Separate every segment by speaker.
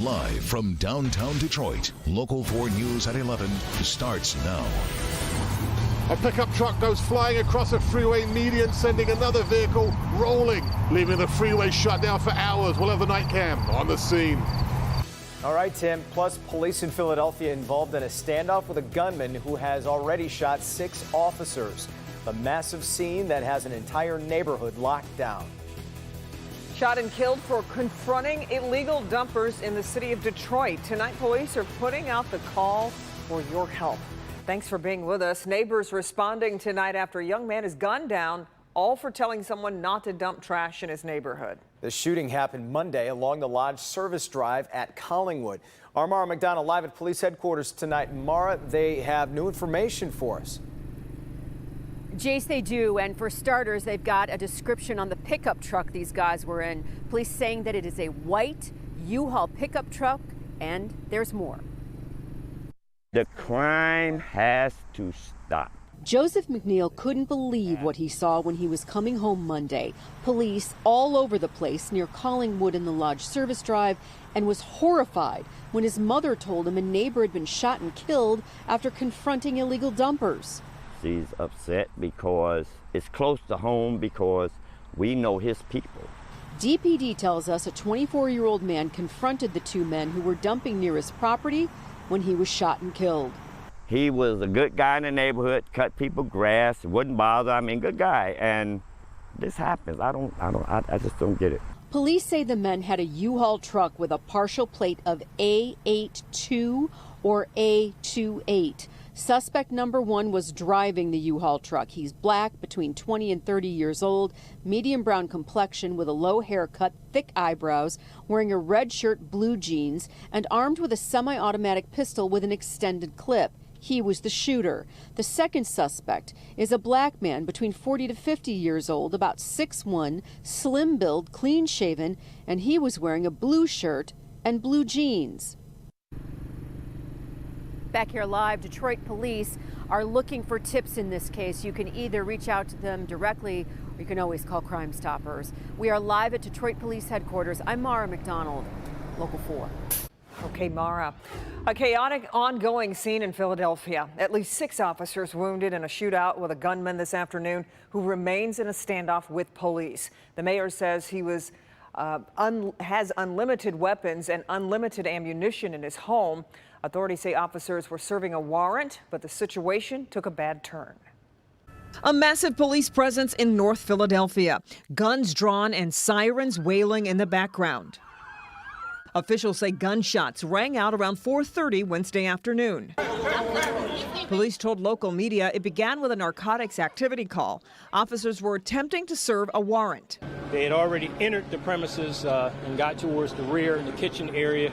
Speaker 1: Live from downtown Detroit, Local 4 News at 11 starts now.
Speaker 2: A pickup truck goes flying across a freeway median, sending another vehicle rolling, leaving the freeway shut down for hours. We'll have the night cam on the scene.
Speaker 3: All right, Tim. Plus, police in Philadelphia involved in a standoff with a gunman who has already shot 6 officers. A massive scene that has an entire neighborhood locked down.
Speaker 4: Shot and killed for confronting illegal dumpers in the city of Detroit. Tonight, police are putting out the call for your help. Thanks for being with us. Neighbors responding tonight after a young man is gunned down, all for telling someone not to dump trash in his neighborhood.
Speaker 3: The shooting happened Monday along the Lodge Service Drive at Collingwood. Our Mara McDonald live at police headquarters tonight. Mara, they have new information for us.
Speaker 5: Jace, they do, and for starters, they've got a description on the pickup truck these guys were in. Police saying that it is a white U-Haul pickup truck, and there's more.
Speaker 6: The crime has to stop.
Speaker 5: Joseph McNeil couldn't believe what he saw when he was coming home Monday. Police all over the place near Collingwood in the Lodge Service Drive, and was horrified when his mother told him a neighbor had been shot and killed after confronting illegal dumpers.
Speaker 6: She's upset because it's close to home, because we know his people.
Speaker 5: DPD tells us a 24-year-old man confronted the 2 men who were dumping near his property when he was shot and killed.
Speaker 6: He was a good guy in the neighborhood, cut people grass, wouldn't bother. I mean, good guy. And this happens. I just don't get it.
Speaker 5: Police say the men had a U-Haul truck with a partial plate of A82 or A28. Suspect number 1 was driving the U-Haul truck. He's black, between 20 and 30 years old, medium brown complexion with a low haircut, thick eyebrows, wearing a red shirt, blue jeans, and armed with a semi-automatic pistol with an extended clip. He was the shooter. The second suspect is a black man between 40 to 50 years old, about 6'1", slim build, clean shaven, and he was wearing a blue shirt and blue jeans. Back here live, Detroit police are looking for tips in this case. You can either reach out to them directly, or you can always call Crime Stoppers. We are live at Detroit Police Headquarters. I'm Mara McDonald, Local 4.
Speaker 4: Okay, Mara. A chaotic ongoing scene in Philadelphia. At least 6 officers wounded in a shootout with a gunman this afternoon who remains in a standoff with police. The mayor says he has unlimited weapons and unlimited ammunition in his home. Authorities say officers were serving a warrant, but the situation took a bad turn. A massive police presence in North Philadelphia. Guns drawn and sirens wailing in the background. Officials say gunshots rang out around 4:30 Wednesday afternoon. Police told local media it began with a narcotics activity call. Officers were attempting to serve a warrant.
Speaker 7: They had already entered the premises and got towards the rear in the kitchen area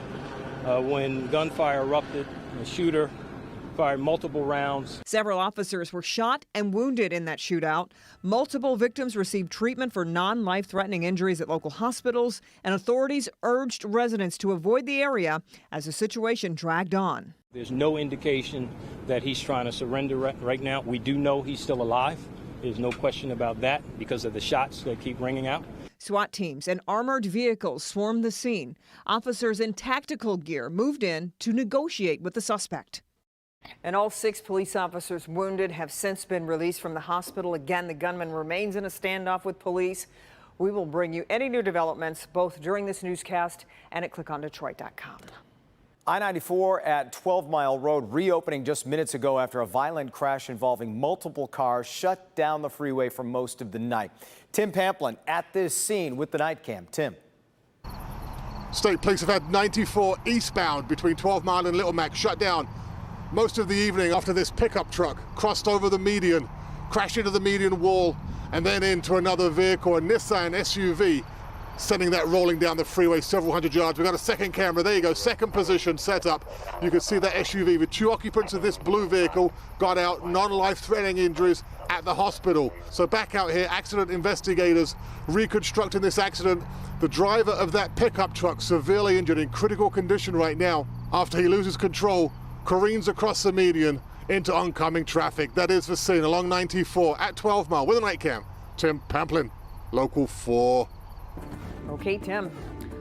Speaker 7: when gunfire erupted. The shooter fired multiple rounds. Several officers were shot and wounded in that shootout. Multiple victims received treatment for non-life-threatening injuries at local hospitals, and authorities urged residents to avoid the area as the situation dragged on. There's no indication that he's trying to surrender right now. We do know he's still alive. There's no question about that because of the shots that keep ringing out. SWAT teams and armored vehicles swarmed the scene. Officers in tactical gear moved in to negotiate with the suspect. And all 6 police officers wounded have since been released from the hospital. Again, the gunman remains in a standoff with police. We will bring you any new developments both during this newscast and at clickondetroit.com.
Speaker 3: I-94 at 12 Mile Road reopening just minutes ago after a violent crash involving multiple cars shut down the freeway for most of the night. Tim Pamplin at this scene with the night cam. Tim.
Speaker 2: State police have had 94 eastbound between 12 Mile and Little Mac shut down most of the evening after this pickup truck crossed over the median, crashed into the median wall, and then into another vehicle, a Nissan SUV, sending that rolling down the freeway several hundred yards. We've got a second camera. There you go, second position set up. You can see that SUV with 2 occupants of this blue vehicle got out, non-life-threatening injuries at the hospital. So back out here, accident investigators reconstructing this accident. The driver of that pickup truck severely injured, in critical condition right now after he loses control, careens across the median into oncoming traffic. That is the scene along 94 at 12 Mile with a night cam. Tim Pamplin, Local 4.
Speaker 4: Okay, Tim.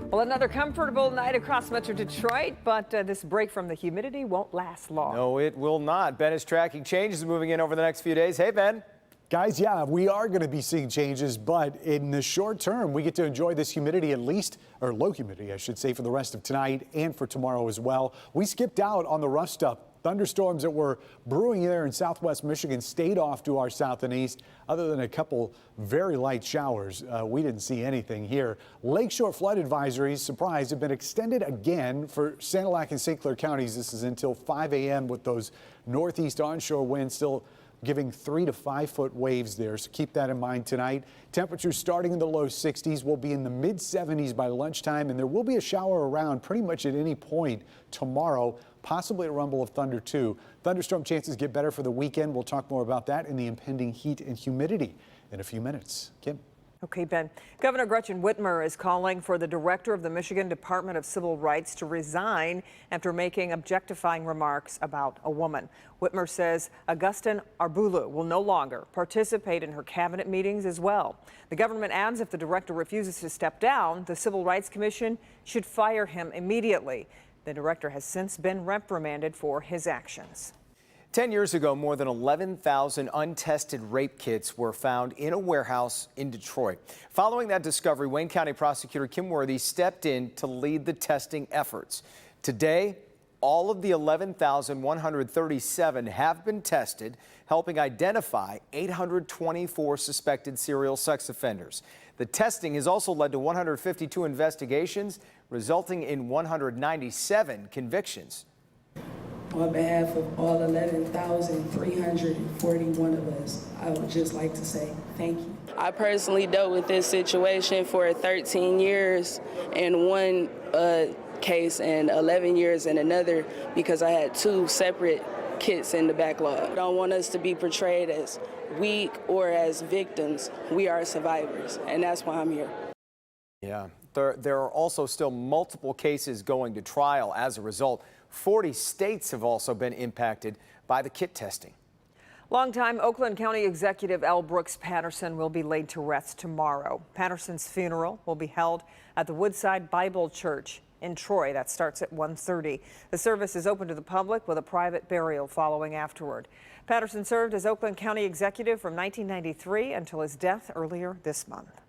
Speaker 4: Well, another comfortable night across Metro Detroit, but this break from the humidity won't last long.
Speaker 3: No, it will not. Ben is tracking changes moving in over the next few days. Hey, Ben.
Speaker 8: Guys, yeah, we are going to be seeing changes, but in the short term, we get to enjoy this humidity at least, or low humidity, I should say, for the rest of tonight and for tomorrow as well. We skipped out on the rough stuff. Thunderstorms that were brewing there in southwest Michigan stayed off to our south and east. Other than a couple very light showers, we didn't see anything here. Lakeshore flood advisories, surprise, have been extended again for Sanilac and St. Clair counties. This is until 5 a.m. with those northeast onshore winds still giving 3 to 5 foot waves there. So keep that in mind tonight. Temperatures starting in the low 60s will be in the mid 70s by lunchtime, and there will be a shower around pretty much at any point tomorrow, possibly a rumble of thunder too. Thunderstorm chances get better for the weekend. We'll talk more about that and the impending heat and humidity in a few minutes. Kim.
Speaker 4: Okay, Ben. Governor Gretchen Whitmer is calling for the director of the Michigan Department of Civil Rights to resign after making objectifying remarks about a woman. Whitmer says Augustin Arbulu will no longer participate in her cabinet meetings as well. The government adds if the director refuses to step down, the Civil Rights Commission should fire him immediately. The director has since been reprimanded for his actions.
Speaker 3: 10 years ago, more than 11,000 untested rape kits were found in a warehouse in Detroit. Following that discovery, Wayne County Prosecutor Kim Worthy stepped in to lead the testing efforts. Today, all of the 11,137 have been tested, helping identify 824 suspected serial sex offenders. The testing has also led to 152 investigations, resulting in 197 convictions.
Speaker 9: On behalf of all 11,341 of us, I would just like to say thank you.
Speaker 10: I personally dealt with this situation for 13 years in one case and 11 years in another because I had 2 separate kits in the backlog. I don't want us to be portrayed as weak or as victims. We are survivors, and that's why I'm here.
Speaker 3: Yeah, there are also still multiple cases going to trial as a result. 40 states have also been impacted by the kit testing.
Speaker 4: Longtime Oakland County Executive L. Brooks Patterson will be laid to rest tomorrow. Patterson's funeral will be held at the Woodside Bible Church in Troy. That starts at 1:30. The service is open to the public with a private burial following afterward. Patterson served as Oakland County Executive from 1993 until his death earlier this month.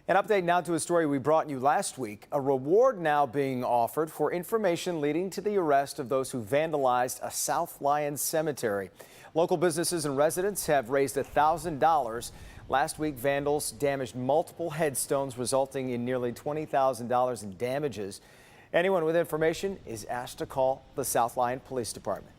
Speaker 3: An update now to a story we brought you last week. A reward now being offered for information leading to the arrest of those who vandalized a South Lyon cemetery. Local businesses and residents have raised $1,000. Last week, vandals damaged multiple headstones, resulting in nearly $20,000 in damages. Anyone with information is asked to call the South Lyon Police Department.